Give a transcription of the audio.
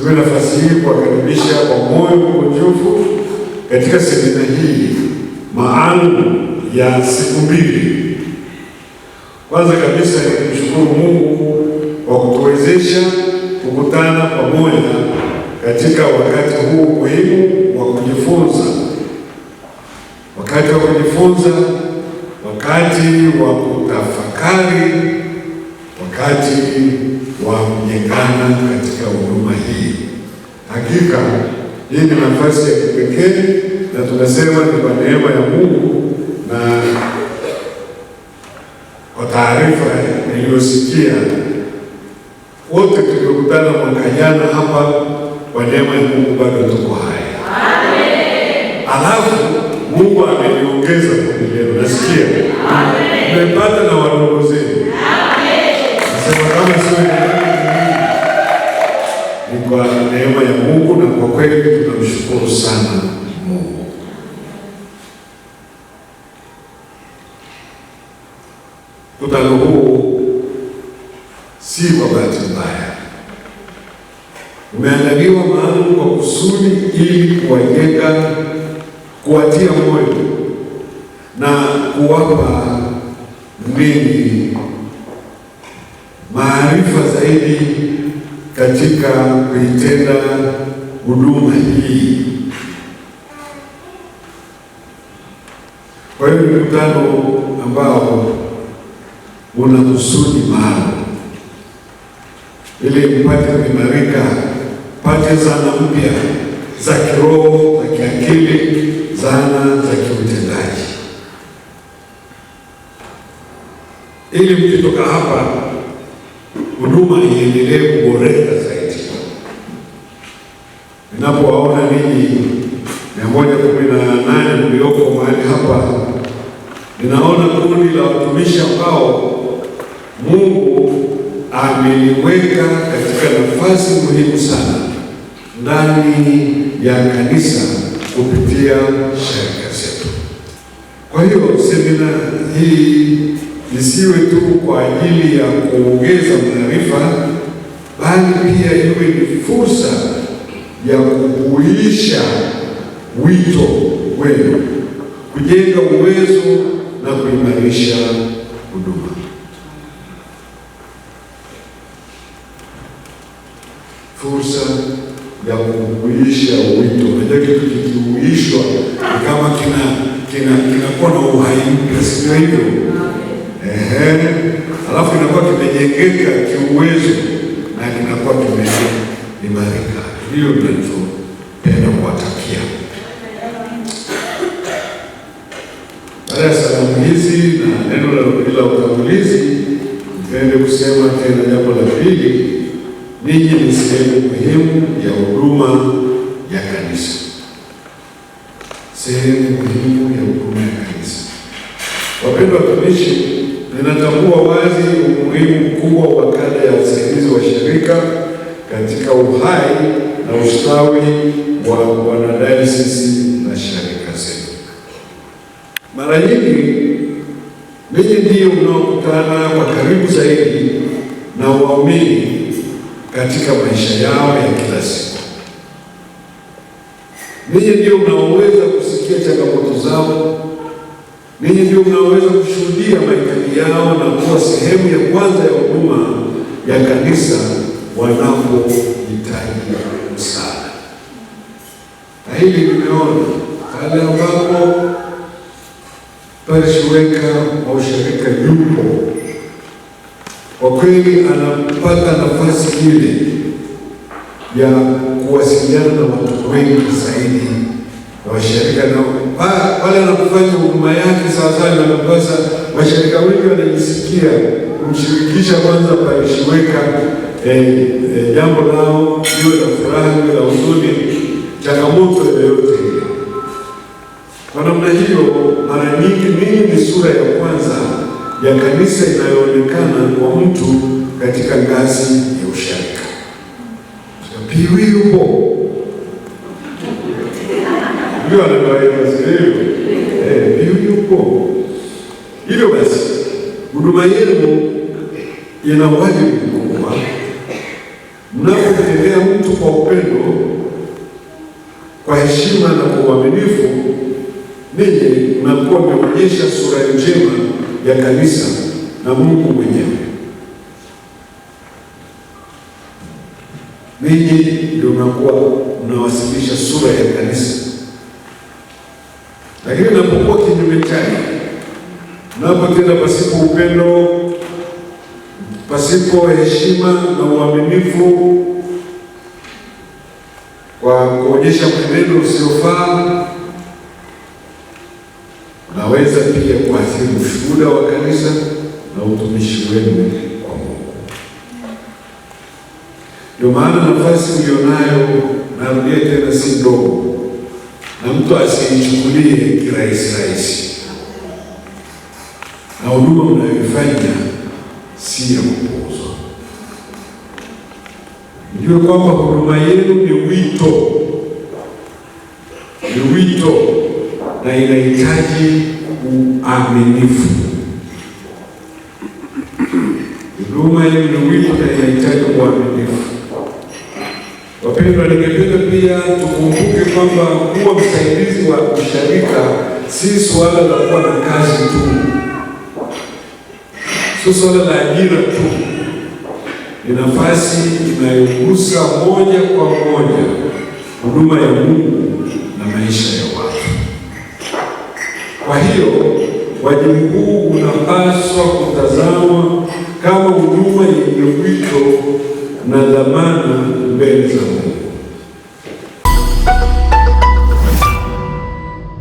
Nichukue nafasi hii kuwakaribisha kwa moyo mkunjufu katika semina hii maalum ya siku mbili. Kwanza kabisa nimshukuru Mungu kwa kutuwezesha kukutana pamoja katika wakati huu muhimu wa kujifunza, wakati wa kutafakari, wakati wa kujengana katika huduma hii. Hakika hii ni nafasi ya kipekee, na tunasema ni kwa neema ya Mungu, na kwa taarifa niliyosikia wote tulikutana mwaka jana hapa, kwa neema ya Mungu bado tuko hai. Amen. Alafu Mungu ameniongeza kwa leo. Nasikia nimepata na wadogo zenu. Amen. Nasema kama sio ni kwa neema ya Mungu, na kwa kweli tunamshukuru sana Mungu. Mkutano huu si kwa bahati mbaya, umeandaliwa maalum kwa kusudi ili kuwajenga, kuwatia moyo na kuwapa ninyi maarifa zaidi katika kuitenda huduma hii. Kwa hiyo ni mkutano ambao una kusudi maalum ili mpate kuimarika, pate zana mpya za kiroho, za kiakili, zana za kiutendaji, ili mkitoka hapa huduma iendelee kuboreka zaidi. Ninapowaona ninyi 118 mlioko mahali hapa, ninaona kundi la watumishi ambao Mungu ameliweka katika nafasi muhimu sana ndani ya kanisa kupitia shirika zetu. Kwa hiyo semina hii isiwe tu kwa ajili ya kuongeza maarifa, bali pia iwe ni fursa ya kuhuisha wito wenu, kujenga uwezo na kuimarisha huduma. Fursa ya kuhuisha wito. Unajua kitu kikihuishwa ni kama kinakuwa na uhai mpya, sio hivyo? Alafu inakuwa kimejengeka kiuwezo na kinakuwa kimeimarika. Hiyo ndio tunapenda kuwatakia. Baada ya salamu hizi na neno la utangulizi, nipende kusema tena jambo la pili. Ninyi ni sehemu muhimu ya huduma ya kanisa. Sehemu muhimu ya huduma ya kanisa. Wapendwa watumishi, ninatambua wazi umuhimu mkubwa wa kada ya usaidizi wa shirika katika uhai na ustawi wa wanadayosisi na shirika zetu. Mara nyingi ninyi ndio mnaokutana kwa karibu zaidi na waumini katika maisha yao ya kila siku. Ninyi ndio mnaoweza kusikia changamoto zao. Ninyi ndio mnaoweza kushuhudia mahitaji yao na kuwa sehemu ya kwanza ya huduma ya kanisa wanapohitaji msaada. Na hili nimeona pale ambapo parishweka au shirika yupo, kwa kweli anapata nafasi ile ya kuwasiliana na watu wengi zaidi na washirika, na wale anapofanya huduma yake sawasawa na kupasa washirika wengi wanajisikia kumshirikisha kwanza parishweka jambo lao, iwe la furaha, iwe la huzuni, changamoto yoyote. Kwa namna hiyo, mara nyingi mimi ni sura ya kwanza ya kanisa inayoonekana kwa mtu katika ngazi ya ushirika. Piwi yupo. Ndio anaweza sio? Piwi yupo. Hivyo basi, huduma yenu ina wajibu mkubwa mnapomtendea mtu kwa upendo, kwa heshima na kwa uaminifu, ninyi mnakuwa mmeonyesha sura njema ya kanisa na Mungu mwenyewe. Ninyi ndio mnakuwa mnawasilisha sura ya kanisa. Lakini mnapokuwa kinyume chake, mnapotenda pasipo upendo, pasipo heshima na uaminifu, kwa kuonyesha mwenendo usiofaa, naweza pia kuathiri ushuhuda wa kanisa na utumishi wenu kwa Mungu. Ndio maana nafasi ulionayo, narudia tena, si ndogo, na mtu asiichukulie kirahisi rahisi, na huduma mnayoifanya si ya kupuuzwa. Ndio kwamba huduma yenu ni wito, na inahitaji uaminifu. Huduma yenu ni wito na inahitaji uaminifu. Wapendwa, ningependa pia tukumbuke kwamba kuwa msaidizi wa usharika si swala la kuwa na kazi tu, sio swala la ajira tu. Ni nafasi inayogusa moja kwa moja huduma ya Mungu na maisha ya watu. Kwa hiyo wajibu huu unapaswa kutazamwa kama huduma yenye wito na dhamana mbele za Mungu.